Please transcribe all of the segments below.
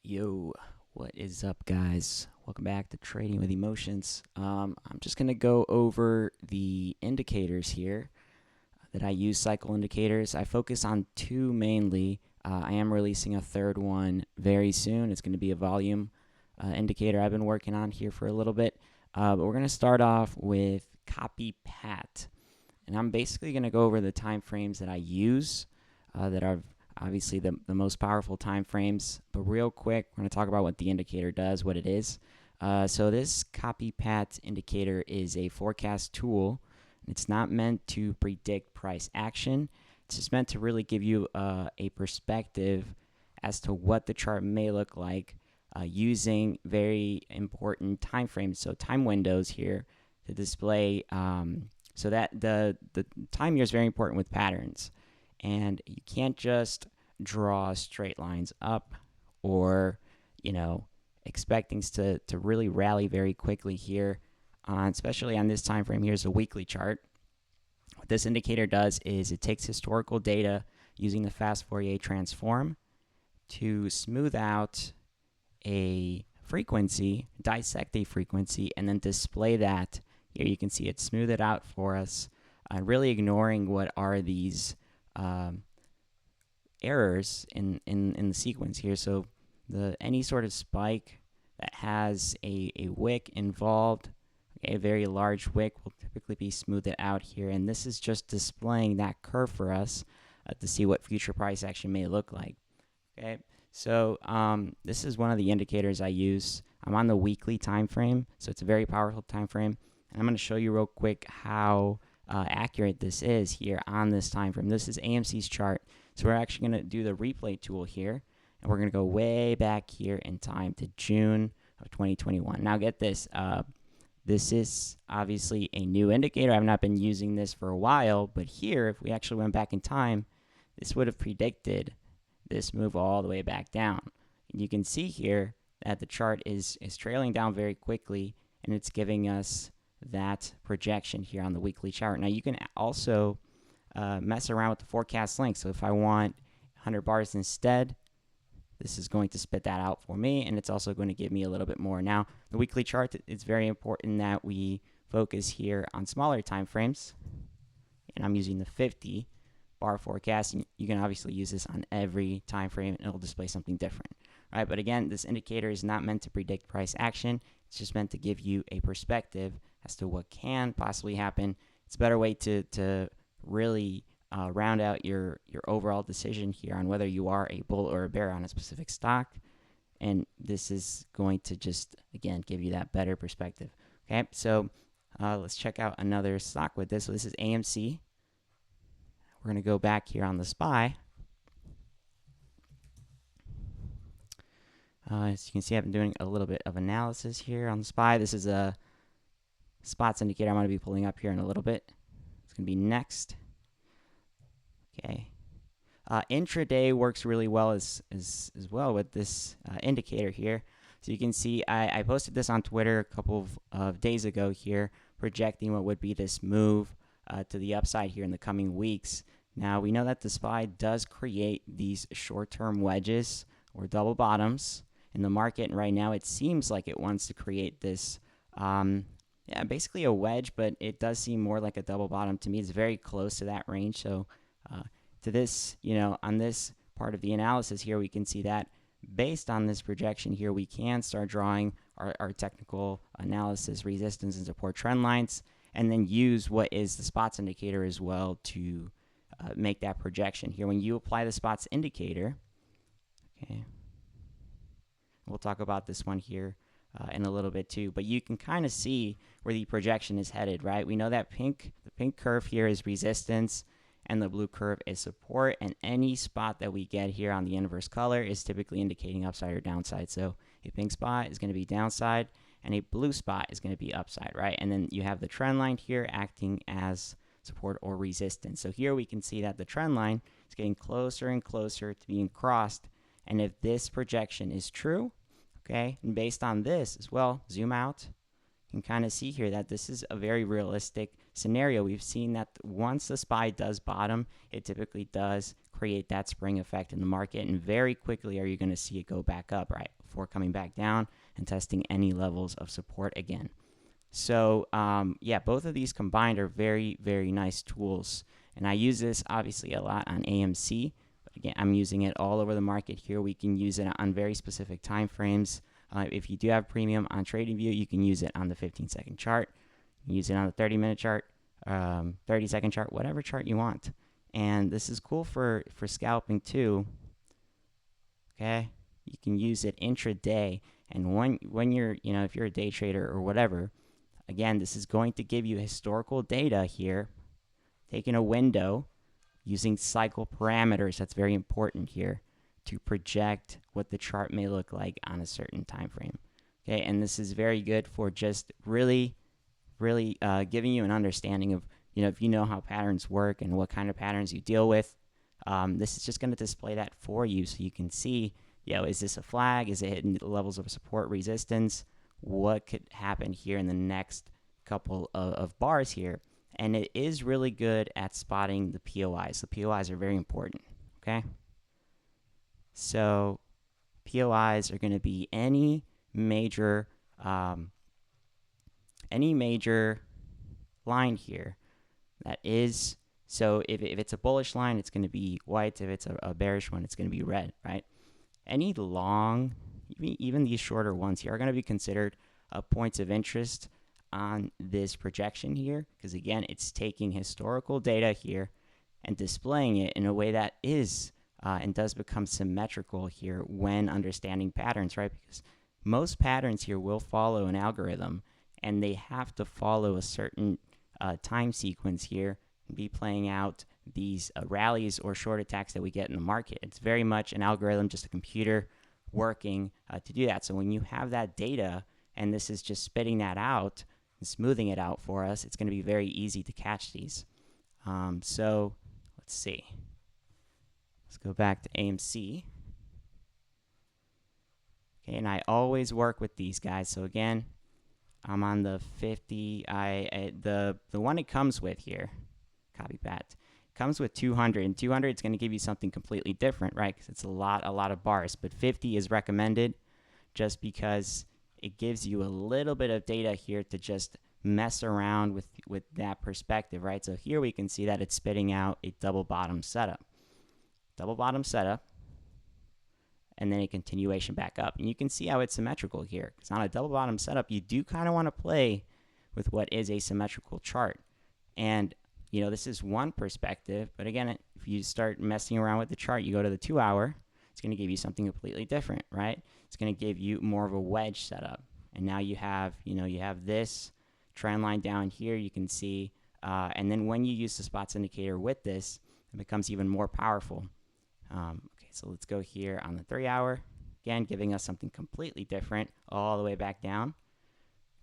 Yo, what is up, guys? Welcome back to Trading with Emotions. I'm just going to go over the indicators here that I use, cycle indicators. I focus on two mainly. I am releasing a third one very soon. It's going to be a volume indicator I've been working on here for a little bit. But we're going to start off with copy pat. And I'm basically going to go over the time frames that I use that are obviously the most powerful time frames. But real quick, we're going to talk about what the indicator does, what it is. So this copy pat indicator is a forecast tool. It's not meant to predict price action. It's just meant to really give you a perspective as to what the chart may look like using very important time frames, so time windows here to display. So that the time here is very important with patterns. And you can't just draw straight lines up or, expect things to really rally very quickly here, especially on this time frame. Here's a weekly chart. What this indicator does is it takes historical data using the fast Fourier transform to smooth out a frequency, dissect a frequency, and then display that. Here you can see it smooth it out for us, really ignoring what are these errors in the sequence here. So any sort of spike that has a wick involved, a very large wick, will typically be smoothed out here. And this is just displaying that curve for us to see what future price action may look like. Okay, so this is one of the indicators I use. I'm on the weekly time frame, so it's a very powerful time frame. And I'm going to show you real quick how accurate this is here on this time frame. This is AMC's chart. So we're actually going to do the replay tool here, and we're going to go way back here in time to June of 2021. Now get this. This is obviously a new indicator. I've not been using this for a while, but here, if we actually went back in time, this would have predicted this move all the way back down. And you can see here that the chart is trailing down very quickly, and it's giving us that projection here on the weekly chart. Now you can also mess around with the forecast link. So if I want 100 bars instead, this is going to spit that out for me, and it's also going to give me a little bit more. Now the weekly chart, it's very important that we focus here on smaller time frames, and I'm using the 50 bar forecast, and you can obviously use this on every time frame and it'll display something different, right? But again, this indicator is not meant to predict price action. It's just meant to give you a perspective as to what can possibly happen. It's a better way to really round out your overall decision here on whether you are a bull or a bear on a specific stock. And this is going to just, again, give you that better perspective. Okay, so let's check out another stock with this. So this is AMC. We're going to go back here on the SPY. As you can see, I've been doing a little bit of analysis here on the SPY. This is a spots indicator I'm going to be pulling up here in a little bit. It's going to be next. Okay. Intraday works really well as well with this indicator here. So you can see I posted this on Twitter a couple of days ago here, projecting what would be this move to the upside here in the coming weeks. Now we know that the SPY does create these short-term wedges or double bottoms in the market, and right now it seems like it wants to create this basically a wedge, but it does seem more like a double bottom to me. It's very close to that range. So to this, on this part of the analysis here, we can see that based on this projection here, we can start drawing our technical analysis, resistance and support trend lines, and then use what is the spots indicator as well to make that projection here. When you apply the spots indicator, okay, we'll talk about this one here in a little bit too, but you can kind of see where the projection is headed, right? We know that the pink curve here is resistance and the blue curve is support, and any spot that we get here on the inverse color is typically indicating upside or downside. So a pink spot is going to be downside and a blue spot is going to be upside, right? And then you have the trend line here acting as support or resistance. So here we can see that the trend line is getting closer and closer to being crossed, and if this projection is true, okay, and based on this as well, zoom out, you can kind of see here that this is a very realistic scenario. We've seen that once the SPY does bottom, it typically does create that spring effect in the market, and very quickly are you going to see it go back up, right, before coming back down and testing any levels of support again. So yeah, both of these combined are very, very nice tools, and I use this obviously a lot on AMC, but again, I'm using it all over the market here. We can use it on very specific time frames. If you do have premium on TradingView, you can use it on the 15-second chart, you can use it on the 30-minute chart, 30-second chart, whatever chart you want. And this is cool for scalping too. Okay, you can use it intraday, and when you're, if you're a day trader or whatever, again, this is going to give you historical data here, taking a window, using cycle parameters. That's very important here to project what the chart may look like on a certain time frame. Okay, and this is very good for just really giving you an understanding of, if you know how patterns work and what kind of patterns you deal with. This is just going to display that for you so you can see, is this a flag? Is it hitting the levels of support, resistance? What could happen here in the next couple of bars here? And it is really good at spotting the POIs. The POIs are very important, okay? So POIs are going to be any major line here that is, so if it's a bullish line, it's going to be white. If it's a bearish one, it's going to be red, right? Any long, even these shorter ones here are going to be considered points of interest on this projection here, because again, it's taking historical data here and displaying it in a way that is and does become symmetrical here when understanding patterns, right? Because most patterns here will follow an algorithm, and they have to follow a certain time sequence here and be playing out these rallies or short attacks that we get in the market. It's very much an algorithm, just a computer working to do that. So when you have that data and this is just spitting that out and smoothing it out for us, it's going to be very easy to catch these. So let's see. Let's go back to AMC. Okay, and I always work with these guys. So again, I'm on the 50. The one it comes with here, copy pat, comes with 200, and 200 is going to give you something completely different, right? Because it's a lot of bars. But 50 is recommended just because it gives you a little bit of data here to just mess around with that perspective, right? So here we can see that it's spitting out a double bottom setup. Double bottom setup, and then a continuation back up. And you can see how it's symmetrical here, because on a double bottom setup, you do kind of want to play with what is a symmetrical chart. And, this is one perspective, but again, if you start messing around with the chart, you go to the 2 hour, it's going to give you something completely different, right? It's going to give you more of a wedge setup. And now you have, you have this trend line down here, you can see, and then when you use the spots indicator with this, it becomes even more powerful. Okay, so let's go here on the 3 hour, again, giving us something completely different all the way back down,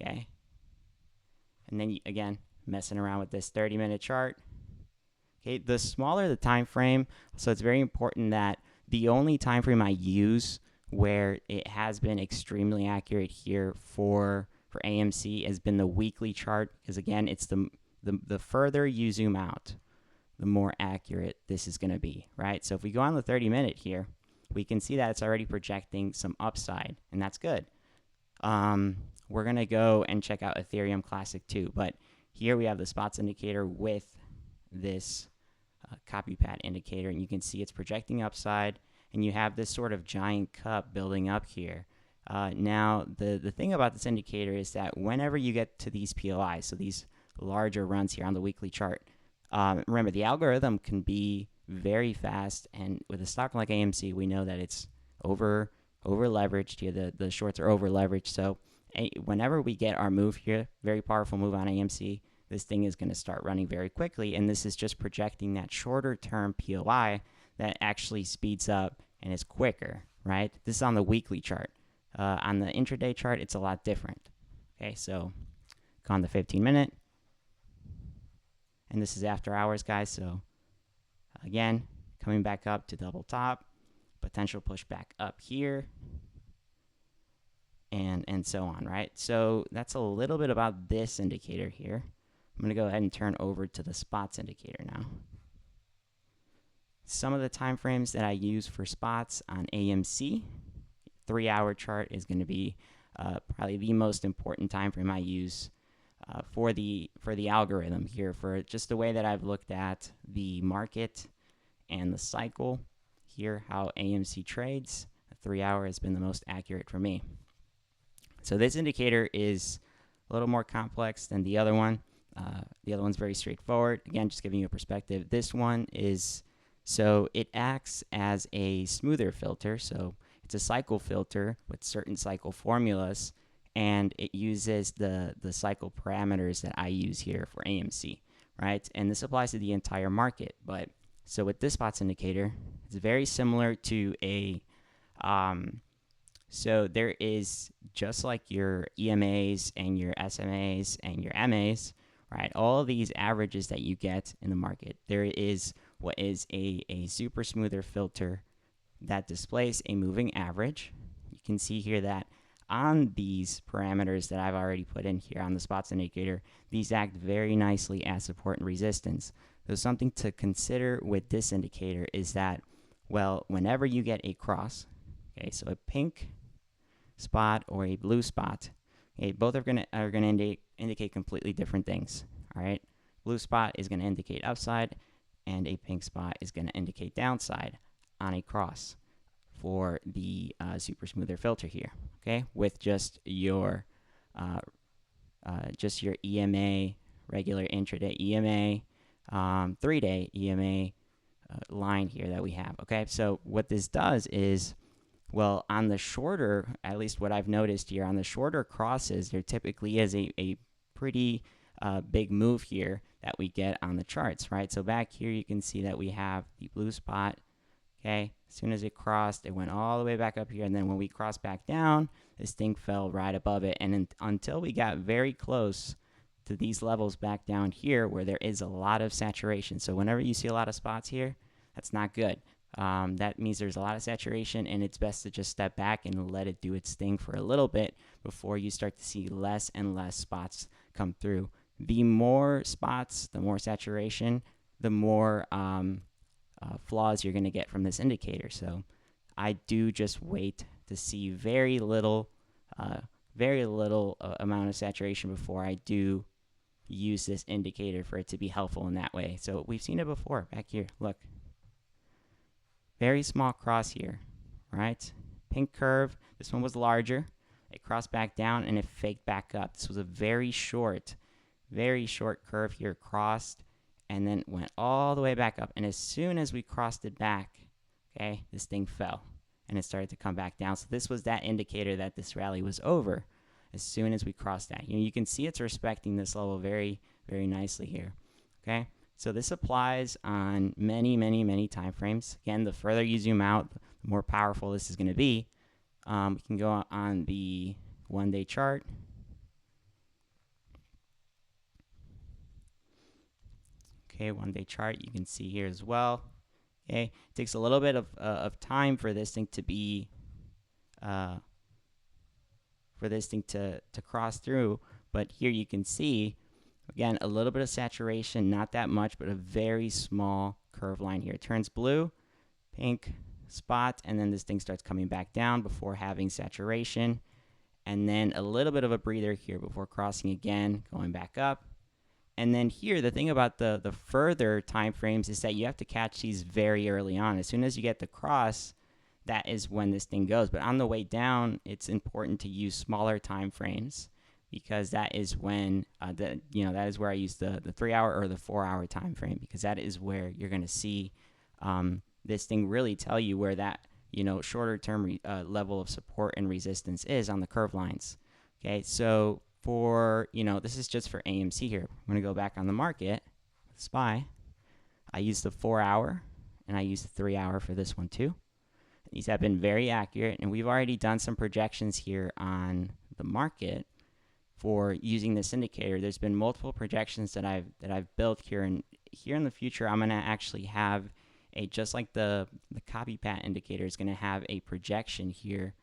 okay? And then, again, messing around with this 30-minute chart. Okay, the smaller the time frame, so it's very important that the only time frame I use where it has been extremely accurate here for AMC has been the weekly chart, because again, it's the further you zoom out, the more accurate this is going to be, right? So if we go on the 30-minute here, we can see that it's already projecting some upside, and that's good. We're going to go and check out Ethereum Classic too, but here we have the spots indicator with this copy pad indicator, and you can see it's projecting upside, and you have this sort of giant cup building up here. Now, the thing about this indicator is that whenever you get to these POIs, so these larger runs here on the weekly chart, remember, the algorithm can be very fast, and with a stock like AMC, we know that it's over leveraged here. The shorts are over leveraged. So whenever we get our move here, very powerful move on AMC, this thing is going to start running very quickly, and this is just projecting that shorter term POI that actually speeds up and is quicker, right? This is on the weekly chart. On the intraday chart, it's a lot different. Okay, so go on the 15-minute. And this is after hours, guys. So again, coming back up to double top, potential push back up here, and so on, right? So that's a little bit about this indicator here. I'm going to go ahead and turn over to the spots indicator now. Some of the time frames that I use for spots on AMC, 3-hour chart is going to be probably the most important time frame I use for the algorithm here, for just the way that I've looked at the market and the cycle here, how AMC trades. The 3-hour has been the most accurate for me. So this indicator is a little more complex than the other one. The other one's very straightforward. Again, just giving you a perspective. This one is, so it acts as a smoother filter. So it's a cycle filter with certain cycle formulas, and it uses the cycle parameters that I use here for AMC, right? And this applies to the entire market. But so with this spots indicator, it's very similar to a so there is, just like your EMAs and your SMAs and your MAs, right? All of these averages that you get in the market, there is what is a super smoother filter that displays a moving average. You can see here that on these parameters that I've already put in here on the spots indicator, these act very nicely as support and resistance. So something to consider with this indicator is that, well, whenever you get a cross, okay, so a pink spot or a blue spot, okay, both are gonna indicate completely different things. All right, blue spot is gonna indicate upside, and a pink spot is gonna indicate downside on a cross for the super smoother filter here. Okay, with just your EMA, regular intraday EMA, 3-day EMA line here that we have. Okay, so what this does is, well, on the shorter, at least what I've noticed here, on the shorter crosses, there typically is a pretty big move here that we get on the charts, right? So back here, you can see that we have the blue spot, okay? As soon as it crossed, it went all the way back up here, and then when we crossed back down, this thing fell right above it, and until we got very close to these levels back down here where there is a lot of saturation. So whenever you see a lot of spots here, that's not good. That means there's a lot of saturation, and it's best to just step back and let it do its thing for a little bit before you start to see less and less spots come through. The more spots, the more saturation, the more flaws you're going to get from this indicator. So I do just wait to see very little amount of saturation before I do use this indicator for it to be helpful in that way. So we've seen it before back here. Look. Very small cross here, right? Pink curve. This one was larger. It crossed back down and it faked back up. This was a very short curve here, crossed, and then went all the way back up. And as soon as we crossed it back, okay, this thing fell and it started to come back down. So this was that indicator that this rally was over as soon as we crossed that. You can see it's respecting this level very, very nicely here, okay? So this applies on many time frames. Again, the further you zoom out, the more powerful this is going to be. We can go on the 1-day chart. Okay, 1-day chart you can see here as well. Okay, it takes a little bit of time for this thing to be to cross through, but here you can see, again, a little bit of saturation, not that much, but a very small curve line here. It turns blue, pink spot, and then this thing starts coming back down before having saturation. And then a little bit of a breather here before crossing again, going back up. And then here, the thing about the further time frames is that you have to catch these very early on. As soon as you get the cross, that is when this thing goes. But on the way down, it's important to use smaller time frames, because that is when that is where I use the 3-hour or the 4-hour time frame, because that is where you're going to see this thing really tell you where that shorter term level of support and resistance is on the curve lines. Okay, so for this is just for AMC here. I'm going to go back on the market with SPY. I use the 4-hour and I use the 3-hour for this one too. These have been very accurate, and we've already done some projections here on the market for using this indicator. There's been multiple projections that I've built here, and here in the future I'm going to actually have just like the copycat indicator is going to have a projection here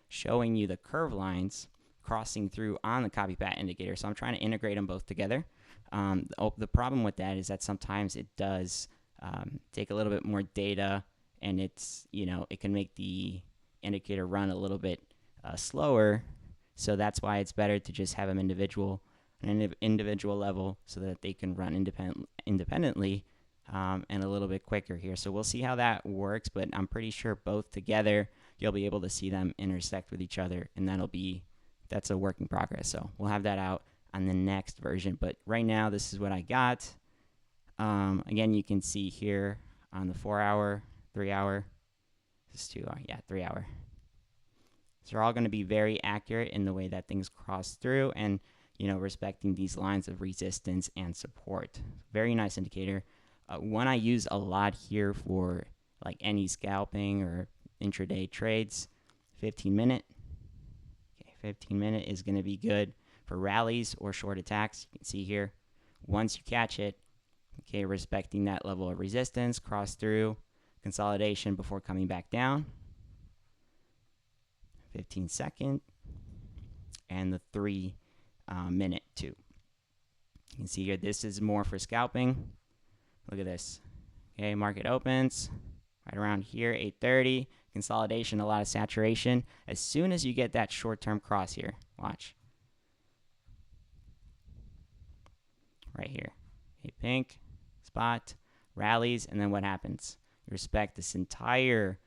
showing you the curve lines crossing through on the copycat indicator. So I'm trying to integrate them both together. The problem with that is that sometimes it does take a little bit more data, and it's, it can make the indicator run a little bit slower. So that's why it's better to just have them an individual level, so that they can run independently, and a little bit quicker here. So we'll see how that works, but I'm pretty sure both together you'll be able to see them intersect with each other, and that's a work in progress. So we'll have that out on the next version, but right now this is what I got. Again, you can see here on the 4 hour, 3 hour, this is 2 hour, 3 hour. So they're all going to be very accurate in the way that things cross through, and respecting these lines of resistance and support. Very nice indicator. One I use a lot here for like any scalping or intraday trades, 15-minute. Okay, 15-minute is going to be good for rallies or short attacks. You can see here, once you catch it, okay, respecting that level of resistance, cross through, consolidation before coming back down. 15-second, and the 3-minute too. You can see here, this is more for scalping. Look at this. Okay, market opens right around here, 8:30. Consolidation, a lot of saturation. As soon as you get that short-term cross here, watch. Right here. Okay, pink, spot, rallies, and then what happens? You respect this entire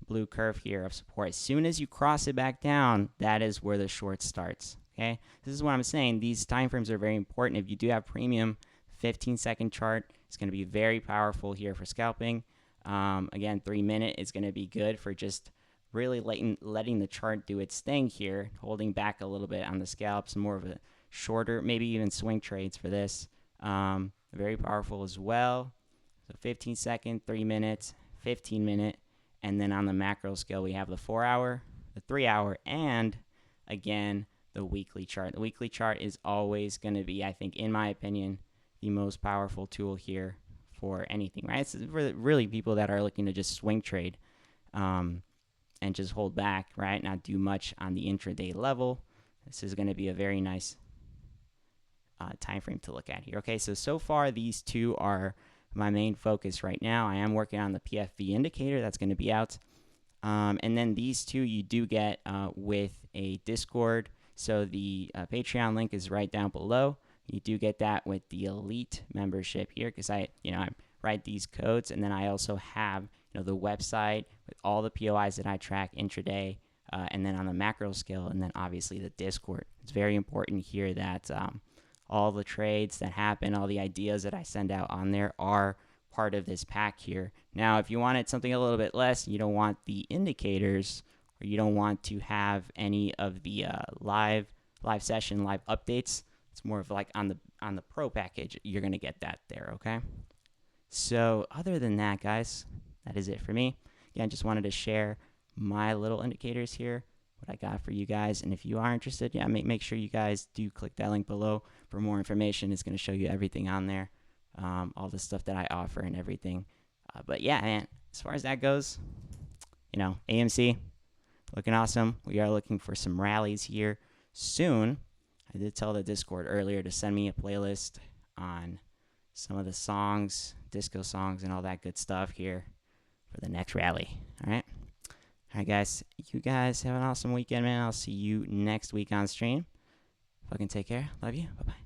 blue curve here of support. As soon as you cross it back down, that is where the short starts. Okay, this is what I'm saying. These time frames are very important. If you do have premium, 15-second chart, it's going to be very powerful here for scalping. Again, 3-minute is going to be good for just really letting the chart do its thing here, holding back a little bit on the scalps, more of a shorter, maybe even swing trades for this. Very powerful as well. So 15-second, 3 minutes, 15-minute, and then on the macro scale, we have the 4 hour, the 3 hour, and again, the weekly chart. The weekly chart is always going to be, I think, in my opinion, the most powerful tool here for anything, right? It's for really people that are looking to just swing trade, and just hold back, right? Not do much on the intraday level. This is going to be a very nice time frame to look at here. Okay, so far these two are my main focus right now. I am working on the PFV indicator that's going to be out. And then these two you do get with a Discord. So the Patreon link is right down below. You do get that with the elite membership here, because I write these codes, and then I also have the website with all the POIs that I track intraday, and then on the macro scale, and then obviously the Discord. It's very important here that all the trades that happen, all the ideas that I send out on there are part of this pack here. Now, if you wanted something a little bit less, you don't want the indicators, or you don't want to have any of the live session, live updates, it's more of like on the pro package, you're going to get that there, okay? So other than that, guys, that is it for me. Again, just wanted to share my little indicators here, what I got for you guys. And if you are interested, make sure you guys do click that link below for more information. It's going to show you everything on there, all the stuff that I offer and everything. But yeah, man, as far as that goes, AMC looking awesome. We are looking for some rallies here soon. I did tell the Discord earlier to send me a playlist on some of the songs, disco songs, and all that good stuff here for the next rally. All right, guys. You guys have an awesome weekend, man. I'll see you next week on stream. Fucking take care. Love you. Bye-bye.